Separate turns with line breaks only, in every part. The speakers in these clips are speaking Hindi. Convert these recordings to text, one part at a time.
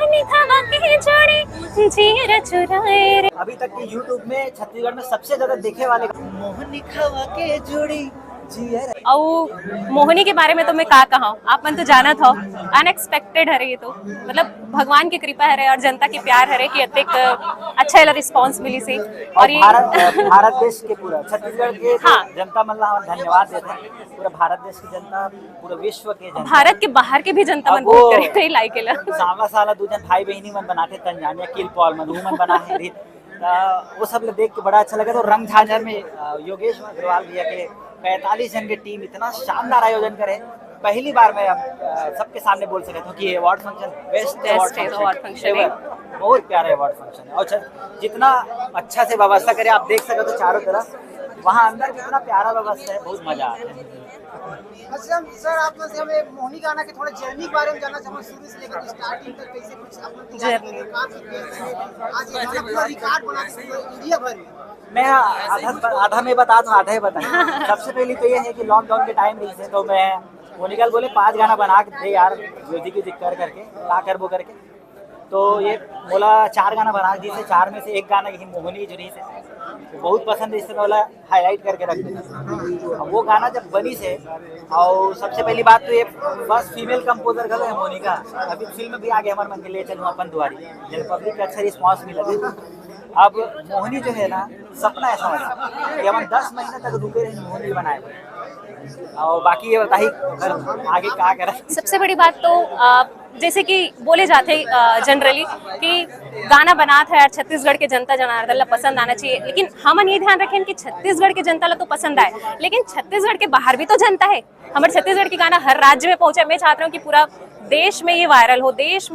मोहनी खावा के जोड़ी जीर चुराए रे।
अभी तक के यूट्यूब में छत्तीसगढ़ में सबसे ज्यादा देखे वाले मोहनी खावा के जोड़ी जियर।
और मोहिनी के बारे में तो मैं का कहा, आप मन तो जाना था, अनएक्सपेक्टेड है ये तो, मतलब भगवान की कृपा है और जनता की प्यार है कि अतिक अच्छा रिस्पांस मिली से।
और
ये
भारत देश के पूरा छत्तीसगढ़ के
हाँ।
जनता मतलब धन्यवाद देते हैं। पूरा भारत देश की जनता, पूरा विश्व के जनता,
भारत के बाहर के भी जनता मन
अब वो
बहुत करे थे लाइक केला।
साला साला दूजन भाई बहनी मन बनाते तंजानिया किल पॉल मन मन बना है रीत। वो सब देख के बड़ा अच्छा लगा। तो रंग झांझर में योगेश अग्रवाल भैया के 45 जन की टीम इतना शानदार आयोजन करे। पहली बार मैं सबके सामने बोल सकता हूँ कि award function best award function है। बहुत प्यारा अवार्ड फंक्शन है और जितना अच्छा से व्यवस्था करे आप देख सकते हो चारों तरफ, वहाँ अंदर कितना प्यारा व्यवस्था है, बहुत मजा आता है।
अच्छा सर, आप से हमें मोहिनी गाना के थोड़ा जर्नी के बारे में जानना चाहूँगा, शुरू से लेकर स्टार्टिंग तक कैसे कुछ आज रिकॉर्ड बना के इंडिया भर में।
मैं आधा में बता दूं, आधा ही बताऊं। सबसे पहले तो ये है कि लॉकडाउन के टाइम रही है, तो मैं मोनिकल बोले 5 गाना बना के दे यार, म्यूजिक कर करके का कर वो करके, तो ये बोला 4 गाना बना दी से 4 में से एक गाना यही मोहिनी जो रही से तो बहुत पसंद है, इससे बोला हाईलाइट करके रख देना। अब वो गाना जब बनी से, और सबसे पहली बात तो ये बस फीमेल कंपोजर गलो है मोनिका। अभी फिल्म भी आ गया हमारे मन के लिए चलूँ अपन दुआरी, जब पब्लिक का अच्छा रिस्पॉन्स मिला। अब मोहिनी जो है ना, सपना ऐसा बना कि हम 10 महीने तक रुके रहे मोहिनी बनाए, और बाकी ये बताइए आगे क्या करें।
सबसे बड़ी बात तो जैसे कि बोले जाते जनरली कि गाना बना था यार छत्तीसगढ़ के जनता जनार्दन ला पसंद आना चाहिए, लेकिन हम ये ध्यान रखें कि छत्तीसगढ़ के जनता ला तो पसंद आए, लेकिन छत्तीसगढ़ के बाहर भी तो जनता है। हमारे छत्तीसगढ़ की गाना हर राज्य में पहुंचे। मैं चाहता हूँ कि पूरा देश में ये वायरल हो, देश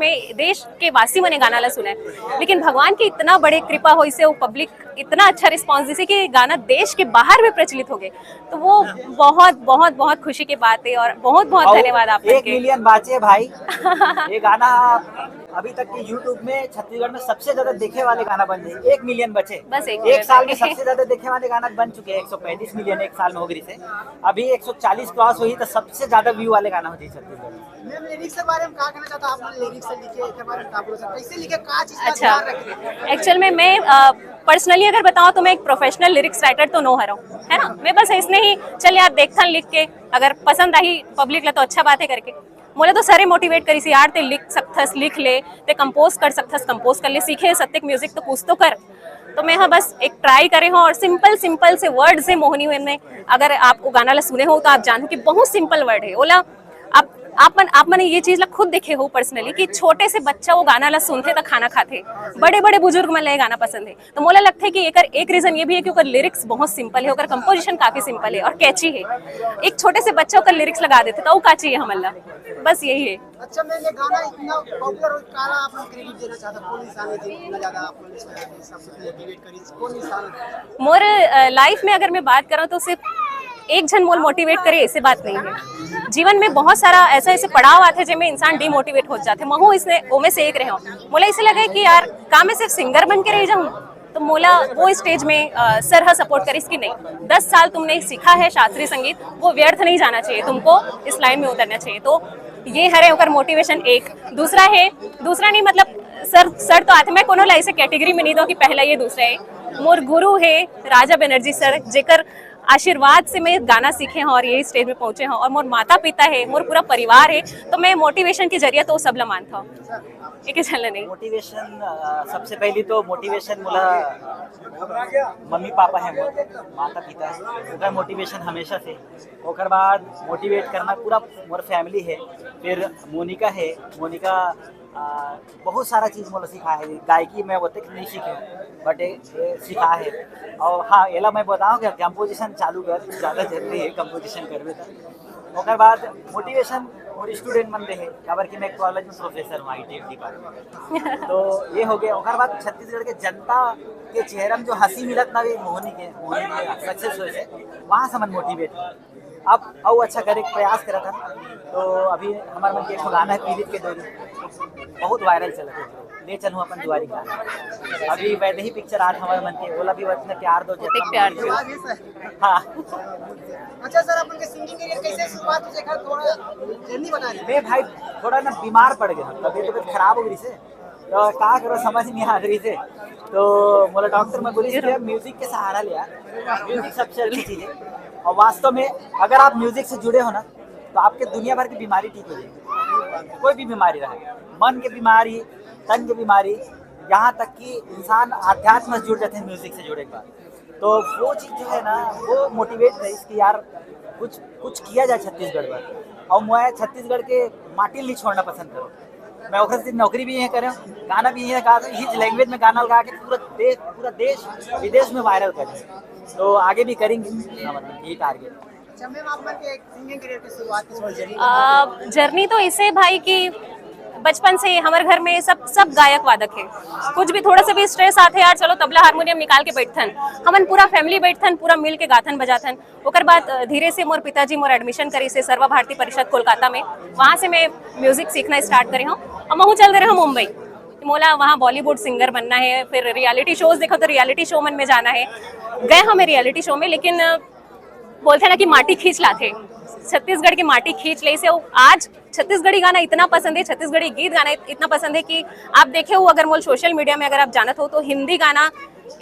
के वासी मने गाना ला सुने, लेकिन भगवान की इतना बड़े कृपा हो, इसे वो पब्लिक इतना अच्छा रिस्पांस दी कि गाना देश के बाहर में प्रचलित हो गए, तो वो बहुत बहुत बहुत खुशी की बात है और बहुत बहुत धन्यवाद आप।
1 मिलियन बाचे भाई। ये गाना अभी तक के यूट्यूब में छत्तीसगढ़ में सबसे ज्यादा देखे वाले गाना बन गए। 1 मिलियन बचे,
बस
एक साल में सबसे ज्यादा देखे वाले गाना बन चुके हैं। 135 मिलियन एक साल में हो गई से, अभी 140 क्रॉस हुई तो सबसे ज्यादा व्यू वाले गाना होती है छत्तीसगढ़।
मैं लिरिक्स के बारे में क्या कहना चाहता हूं, आपने लिरिक्स लिखे के बारे में क्या बोल सकते, कैसे लिखे, क्या चीज का ध्यान रखें।
एक्चुअल में मैं पर्सनली अगर बताऊं तो मैं एक प्रोफेशनल लिरिक्स राइटर तो नो हूँ, है ना। मैं बस इसने ही चल यार देखथन लिख के, अगर पसंद आई पब्लिक ला तो अच्छा बात है करके। मोले तो सारे मोटिवेट करी सी यार, ते लिख सकथस लिख ले, ते कंपोज कर सकथस कंपोज कर ले, सीखे सत्यक म्यूजिक तो कुछ तो कर। तो मैं हाँ बस एक ट्राई करे हूँ और सिंपल से वर्ड से मोहिनी में, अगर आप वो गाना ला सुने हो तो आप जानो कि बहुत सिंपल वर्ड है ओला। आप मैंने ये चीज ला खुद देखे हो पर्सनली कि छोटे से बच्चा वो गाना ला सुनते तो खाना खाते, बड़े बड़े बुजुर्ग में गाना पसंद है। तो मोला लगता है कि एक रीजन ये भी है कि लिरिक्स बहुत सिंपल है, कंपोजिशन काफी सिंपल है और कैची है। एक छोटे से बच्चा का लिरिक्स लगा देते तो वो का चाहिए हमला, बस यही है।
अच्छा, मैंने गाना इतना पॉपुलर हो काला आप क्रेडिट देना चाहता, कौन इंसान है जो इतना ज्यादा आपको सबसे मोटिवेट करी, कौन इंसान है?
मोर लाइफ में अगर मैं बात करूं तो सिर्फ एक जन मोल मोटिवेट करे ऐसे बात नहीं है। जीवन में बहुत सारा ऐसे पड़ाव आते जिनमें इंसान डिमोटिवेट हो जाते, महू इसने ओमे से एक रहे हूँ। मोला इसे लगा कि यार का मैं सिर्फ सिंगर बन के रह जाऊँ, तो मोला वो स्टेज में सर हा सपोर्ट करिस कि नहीं, 10 साल तुमने सीखा है शास्त्रीय संगीत, वो व्यर्थ नहीं जाना चाहिए, तुमको इस लाइन में उतरना चाहिए। तो ये हरे होकर मोटिवेशन एक। दूसरा नहीं मतलब सर तो आते, मैं कोनो ला ऐसे कैटेगरी में नहीं दो कि पहला ये दूसरा है। मोर गुरु है राजा बनर्जी सर, जेकर आशीर्वाद से मैं गाना सीखे हैं और यही स्टेज में पहुंचे हैं, और मोर माता पिता है, मोर पूरा परिवार है, तो मैं मोटिवेशन के जरिए तो सब मानता हूँ, एक ही चल नहीं।
मोटिवेशन सबसे पहली तो मोटिवेशन मोला मम्मी पापा है, माता पिता है, उनका मोटिवेशन हमेशा से। ओकर बाद मोटिवेट करना पूरा मोर फैमिली है। फिर मोनिका है, मोनिका बहुत सारा चीज़ मोला सिखा है। गायकी में बोलते नहीं सीखे बट ये सिखा है। और हाँ एला मैं बताऊँ कि कंपोजिशन चालू कर, ज़्यादा जरूरी है कंपोजिशन करवे तो। ओकर बाद मोटिवेशन और स्टूडेंट मन रहे, खबर कि मैं कॉलेज में प्रोफेसर हूँ ITF डिपार्टमेंट, तो ये हो गया। ओकर बाद छत्तीसगढ़ के जनता के चेहरा में जो हंसी मिलत ना मोहिनी के सक्सेस हुए से, वहाँ से मन मोटिवेट अब और अच्छा करे प्रयास करा था। तो अभी हमारे मन के एक गाना है पीड़ित के डोरी, बहुत वायरल चला था, ले चलूँ अपन दुआरी का। अभी वैसे ही पिक्चर आज हमारे मन के बोला भी उतने प्यार दो जितना
प्यार दो।
हाँ।
अच्छा सर, अपन के सिंगिंग करियर कैसे शुरुआत हुई, थोड़ा जर्नी बता रही।
मैं भाई थोड़ा ना बीमार पड़ गया, तबीयत खराब हो गई से, तो का करो समझ नहीं आ रही थे। तो मोला डॉक्टर में बोली कि म्यूजिक के सहारा लिया, म्यूजिक सबसे अच्छी चीज़ है। और वास्तव में अगर आप म्यूजिक से जुड़े हो ना तो आपके दुनिया भर की बीमारी ठीक हो जाएगी। कोई भी बीमारी रहे, मन की बीमारी, तन की बीमारी, यहाँ तक कि इंसान आध्यात्म से जुड़ जाते हैं म्यूजिक से जुड़े के बाद। तो वो चीज़ जो है ना वो मोटिवेट रही कि यार कुछ किया जाए छत्तीसगढ़ में। और मैं छत्तीसगढ़ के माटी नहीं छोड़ना पसंद करूँ। मैं ओखर से नौकरी भी यहीं करें, गाना भी यहीं गा, इस लैंग्वेज में गाना लगा के पूरा देश विदेश में वायरल करें। तो आगे भी करेंगे, मतलब यही टारगेट।
अच्छा मैम, आपका सिंगिंग करियर की शुरुआत किस वजह से?
जर्नी तो इसे भाई कि बचपन से हमारे घर में सब गायक वादक है। कुछ भी थोड़ा सा भी स्ट्रेस आते यार चलो तबला हारमोनियम निकाल के बैठथन, हमन पूरा फैमिली बैठथन, पूरा मिल के गाथन बजाथन। ओकर बाद धीरे से मोर पिताजी मोर एडमिशन करी से सर्व भारती परिषद कोलकाता में, वहाँ से मैं म्यूजिक सीखना स्टार्ट करी हूँ। और मैं चल रहे हूँ मुंबई, मोला वहाँ बॉलीवुड सिंगर बनना है। फिर रियलिटी शोज देखो तो रियलिटी शो मन में जाना है। गए हमें रियलिटी शो में, लेकिन बोलते हैं ना कि माटी खींच लाते, छत्तीसगढ़ की माटी खींच ले से। आज छत्तीसगढ़ी गाना इतना पसंद है, छत्तीसगढ़ी गीत गाना इतना पसंद है कि आप देखे हो अगर मोल सोशल मीडिया में अगर आप जानत हो तो हिंदी गाना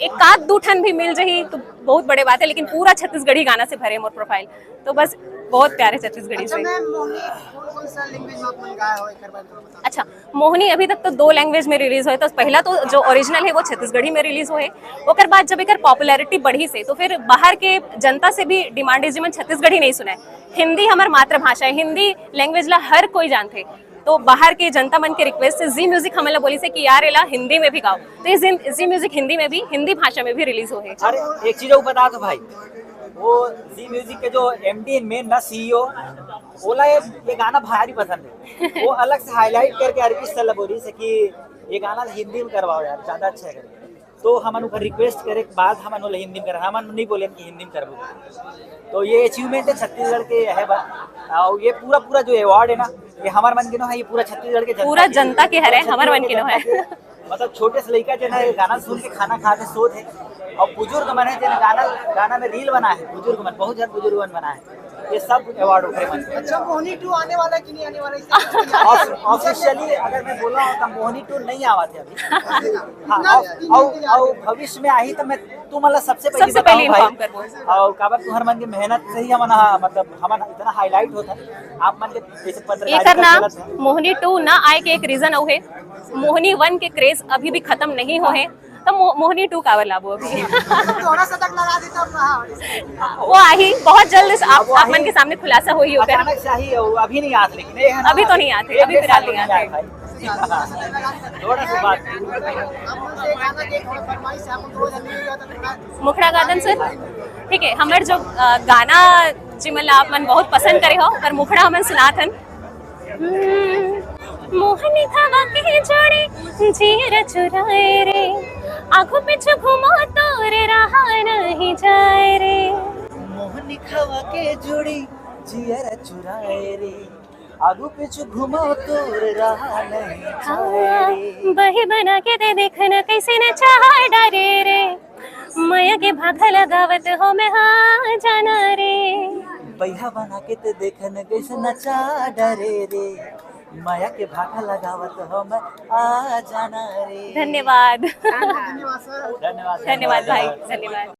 एक आध दो ठन भी मिल जाही तो बहुत बड़े बात है, लेकिन पूरा छत्तीसगढ़ी गाना से भरे मोर प्रोफाइल। तो बस बहुत प्यारे छत्तीसगढ़ी
अच्छा
से।
मैम, मोहिनी कौन सा लैंग्वेज में आपने गाया हो, एक बार बता।
अच्छा, मोहिनी अभी तक तो 2 लैंग्वेज में रिलीज हुए। तो पहला तो जो ओरिजिनल है वो छत्तीसगढ़ी में रिलीज हुए। ओकर बाद जब एक पॉपुलैरिटी बढ़ी से तो फिर बाहर के जनता से भी डिमांड है जीवन छत्तीसगढ़ी नहीं सुना है। हिंदी हमार मातृभाषा है, हिंदी लैंग्वेज ला हर कोई जानते। तो बाहर के जनता मन के रिक्वेस्ट से जी म्यूजिक हमें बोली से कि यार एला हिंदी में भी गाओ, तो ये जी म्यूजिक हिंदी में भी, हिंदी भाषा में भी रिलीज हुए।
अरे एक चीज बता दो भाई, वो जी म्यूजिक के जो एमडी मेन ना सीईओ ओला ये गाना भारी पसंद है। वो अलग से हाईलाइट करके अर्पित सल्ला बोली से कि ये गाना हिंदी में करवाओ यार, ज्यादा अच्छा है। तो हमन ऊपर रिक्वेस्ट करे के बाद हमन ओला हिंदी में कर, हमन नहीं बोले कि हिंदी में करबो। तो ये अचीवमेंट है छत्तीसगढ़ के है बा। और ये पूरा जो अवार्ड है ना ये हमार मन के नो है, ये पूरा छत्तीसगढ़ के
पूरा जनता के हरे, हमार मन के नो है।
मतलब छोटे से लड़का जो है गाना सुन के खाना खा के सोत है। और बुजुर्ग मन है जो गाना में रील बना है, बुजुर्ग मन बहुत ज्यादा बुजुर्ग मन बना है। ये सब अवार्ड उठे मन।
अच्छा, मोहिनी 2 आने वाला है कि नहीं आने वाला है?
ऑफिशियली अगर मैं बोला हूँ तो मोहिनी 2 नहीं आवा थे अभी। हाँ, और भविष्य में आई तो मैं तू मतलब सबसे पहले
इन्फॉर्म करबो।
और काबर तुहर मन के मेहनत से ही हमन मतलब हमन इतना हाईलाइट होता आप मन के जैसे
एकर नाम मोहिनी 2 ना आए के एक रीजन औ है, मोहिनी 1 के क्रेज अभी भी खत्म नहीं हो है। तो मोहिनी 2 कावर लाबो अभी।
थोड़ा सा तक लगा देता हूं।
वो आई बहुत जल्द आप मन के सामने खुलासा हुई होकर।
अचानक से ही अभी नहीं आते, लेकिन
अभी तो नहीं आते, अभी फिलहाल नहीं आते।
थोड़ा सी बात
मुखड़ा गादन सर, ठीक है। हमारे जो गाना जी मतलब आप मन बहुत पसंद करे हो पर मुखड़ा हमन सुनाथन। मोहनी खावा के जोड़े जीर चुराए रे, आंखों पीछे घुमा तोर रहा नहीं जाए रे।
मोहनी खावा के जोड़ी जियर चुराए रे, आगू पीछे घुमा तोर रहा नहीं जाए रे।
बही बना के दे देखना कैसे न चाह डरे रे, माया के भागा लगावत हो मैं हाँ जाना रे।
बैहा बना के ते देखन कैसे नचा डरे रे, माया के भागा लगावत हो मैं आ जाना रे।
धन्यवाद।
धन्यवाद सर।
धन्यवाद
धन्यवाद भाई, धन्यवाद।